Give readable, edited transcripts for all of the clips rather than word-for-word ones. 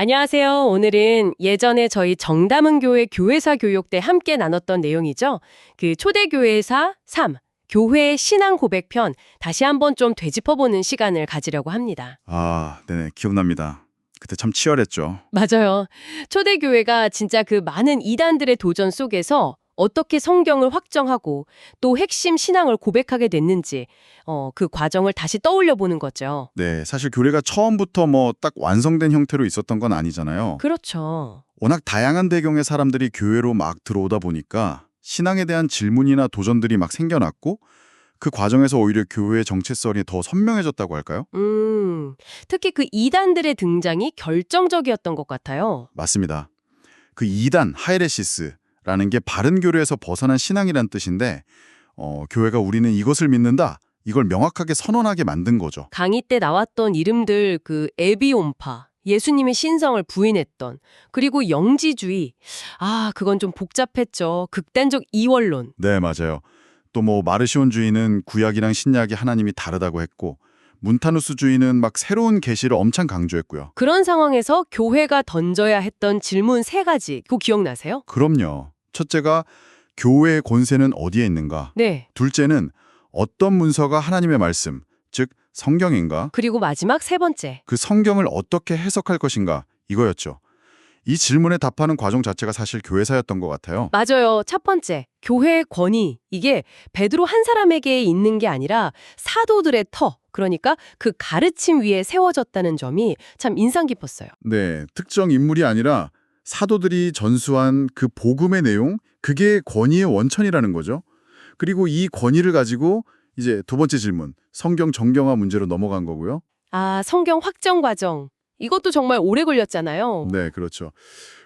안녕하세요. 오늘은 예전에 저희 정담은교회 교회사 교육 때 함께 나눴던 내용이죠. 그 초대교회사 3, 교회 신앙 고백편 다시 한번 좀 되짚어보는 시간을 가지려고 합니다. 네네, 기억납니다. 그때 참 치열했죠. 맞아요. 초대교회가 진짜 그 많은 이단들의 도전 속에서 어떻게 성경을 확정하고 또 핵심 신앙을 고백하게 됐는지 그 과정을 다시 떠올려 보는 거죠. 네, 사실 교회가 처음부터 뭐 딱 완성된 형태로 있었던 건 아니잖아요. 그렇죠. 워낙 다양한 배경의 사람들이 교회로 막 들어오다 보니까 신앙에 대한 질문이나 도전들이 막 생겨났고 그 과정에서 오히려 교회의 정체성이 더 선명해졌다고 할까요? 특히 그 이단들의 등장이 결정적이었던 것 같아요. 맞습니다. 그 이단, 하이레시스라는 게 바른 교류에서 벗어난 신앙이란 뜻인데 교회가 우리는 이것을 믿는다. 이걸 명확하게 선언하게 만든 거죠. 강의 때 나왔던 이름들 그 에비온파, 예수님의 신성을 부인했던, 그리고 영지주의. 그건 좀 복잡했죠. 극단적 이원론. 네, 맞아요. 또 뭐 마르시온주의는 구약이랑 신약이 하나님이 다르다고 했고 문타누스주의는 막 새로운 계시를 엄청 강조했고요. 그런 상황에서 교회가 던져야 했던 질문 세 가지. 그거 기억나세요? 그럼요. 첫째가 교회의 권세는 어디에 있는가? 네. 둘째는 어떤 문서가 하나님의 말씀, 즉 성경인가? 그리고 마지막 세 번째. 그 성경을 어떻게 해석할 것인가? 이거였죠. 이 질문에 답하는 과정 자체가 사실 교회사였던 것 같아요. 맞아요. 첫 번째, 교회의 권위. 이게 베드로 한 사람에게 있는 게 아니라 사도들의 터, 그러니까 그 가르침 위에 세워졌다는 점이 참 인상 깊었어요. 네, 특정 인물이 아니라 사도들이 전수한 그 복음의 내용, 그게 권위의 원천이라는 거죠. 그리고 이 권위를 가지고 이제 두 번째 질문, 성경 정경화 문제로 넘어간 거고요. 성경 확정 과정. 이것도 정말 오래 걸렸잖아요. 네, 그렇죠.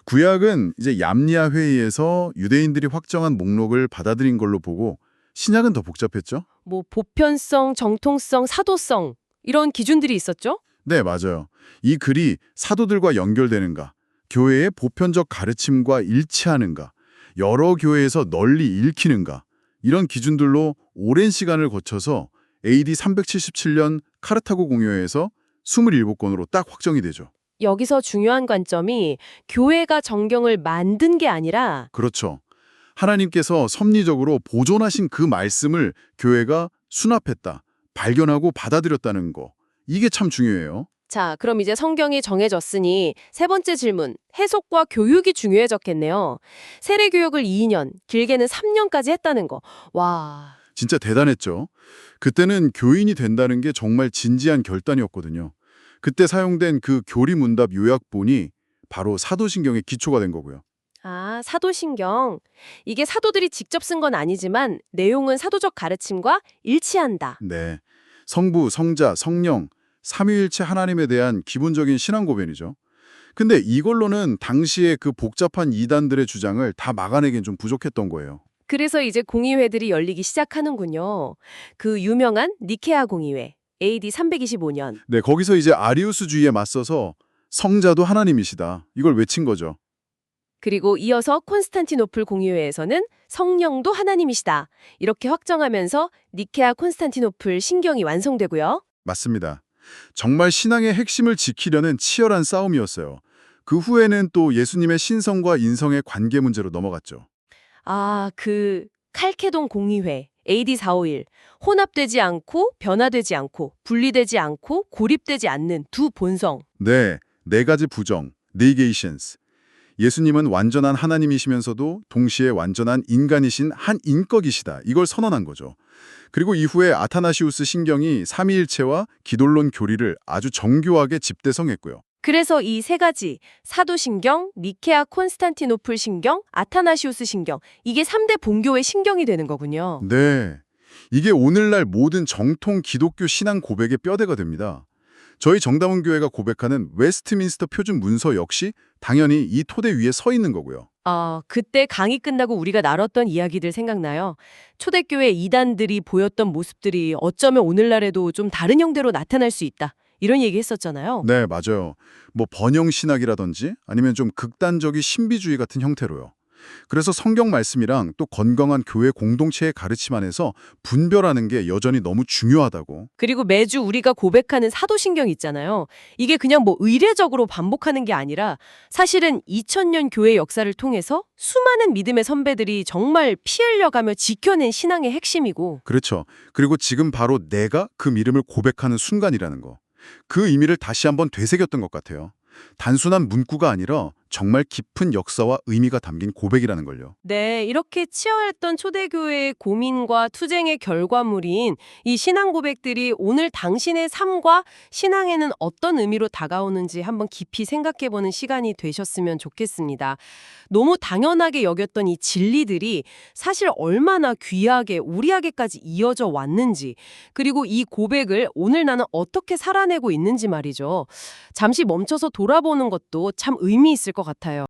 구약은 이제 얌리아 회의에서 유대인들이 확정한 목록을 받아들인 걸로 보고 신약은 더 복잡했죠? 뭐 보편성, 정통성, 사도성 이런 기준들이 있었죠? 네, 맞아요. 이 글이 사도들과 연결되는가, 교회의 보편적 가르침과 일치하는가, 여러 교회에서 널리 읽히는가, 이런 기준들로 오랜 시간을 거쳐서 AD 377년 카르타고 공회에서 27권으로 딱 확정이 되죠. 여기서 중요한 관점이 교회가 정경을 만든 게 아니라 그렇죠. 하나님께서 섭리적으로 보존하신 그 말씀을 교회가 수납했다, 발견하고 받아들였다는 거. 이게 참 중요해요. 자, 그럼 이제 성경이 정해졌으니 세 번째 질문, 해석과 교육이 중요해졌겠네요. 세례교육을 2년, 길게는 3년까지 했다는 거. 와, 진짜 대단했죠. 그때는 교인이 된다는 게 정말 진지한 결단이었거든요. 그때 사용된 그 교리문답 요약본이 바로 사도신경의 기초가 된 거고요. 사도신경. 이게 사도들이 직접 쓴 건 아니지만 내용은 사도적 가르침과 일치한다. 네, 성부, 성자, 성령, 삼위일체 하나님에 대한 기본적인 신앙 고변이죠. 근데 이걸로는 당시에 그 복잡한 이단들의 주장을 다 막아내긴 좀 부족했던 거예요. 그래서 이제 공의회들이 열리기 시작하는군요. 그 유명한 니케아 공의회, AD 325년. 네, 거기서 이제 아리우스주의에 맞서서 성자도 하나님이시다. 이걸 외친 거죠. 그리고 이어서 콘스탄티노플 공의회에서는 성령도 하나님이시다. 이렇게 확정하면서 니케아 콘스탄티노플 신경이 완성되고요. 맞습니다. 정말 신앙의 핵심을 지키려는 치열한 싸움이었어요. 그 후에는 또 예수님의 신성과 인성의 관계 문제로 넘어갔죠. 그 칼케돈 공의회, AD 451. 혼합되지 않고 변화되지 않고 분리되지 않고 고립되지 않는 두 본성. 네, 네 가지 부정, 네이게이션스. 예수님은 완전한 하나님이시면서도 동시에 완전한 인간이신 한 인격이시다. 이걸 선언한 거죠. 그리고 이후에 아타나시우스 신경이 삼위일체와 기독론 교리를 아주 정교하게 집대성했고요. 그래서 이 세 가지, 사도신경, 니케아 콘스탄티노플 신경, 아타나시우스 신경, 이게 3대 본교의 신경이 되는 거군요. 네, 이게 오늘날 모든 정통 기독교 신앙 고백의 뼈대가 됩니다. 저희 정담은교회가 고백하는 웨스트민스터 표준 문서 역시 당연히 이 토대 위에 서 있는 거고요. 그때 강의 끝나고 우리가 나눴던 이야기들 생각나요? 초대교회 이단들이 보였던 모습들이 어쩌면 오늘날에도 좀 다른 형태로 나타날 수 있다. 이런 얘기 했었잖아요. 네, 맞아요. 뭐 번영 신학이라든지 아니면 좀 극단적인 신비주의 같은 형태로요. 그래서 성경 말씀이랑 또 건강한 교회 공동체의 가르침 안에서 분별하는 게 여전히 너무 중요하다고. 그리고 매주 우리가 고백하는 사도신경 있잖아요. 이게 그냥 뭐 의례적으로 반복하는 게 아니라 사실은 2000년 교회 역사를 통해서 수많은 믿음의 선배들이 정말 피 흘려가며 지켜낸 신앙의 핵심이고 그렇죠. 그리고 지금 바로 내가 그 믿음을 고백하는 순간이라는 거. 그 의미를 다시 한번 되새겼던 것 같아요. 단순한 문구가 아니라 정말 깊은 역사와 의미가 담긴 고백이라는 걸요. 네, 이렇게 치열했던 초대교회의 고민과 투쟁의 결과물인 이 신앙 고백들이 오늘 당신의 삶과 신앙에는 어떤 의미로 다가오는지 한번 깊이 생각해보는 시간이 되셨으면 좋겠습니다. 너무 당연하게 여겼던 이 진리들이 사실 얼마나 귀하게 우리에게까지 이어져 왔는지, 그리고 이 고백을 오늘 나는 어떻게 살아내고 있는지 말이죠. 잠시 멈춰서 돌아보는 것도 참 의미 있을 것 같아요.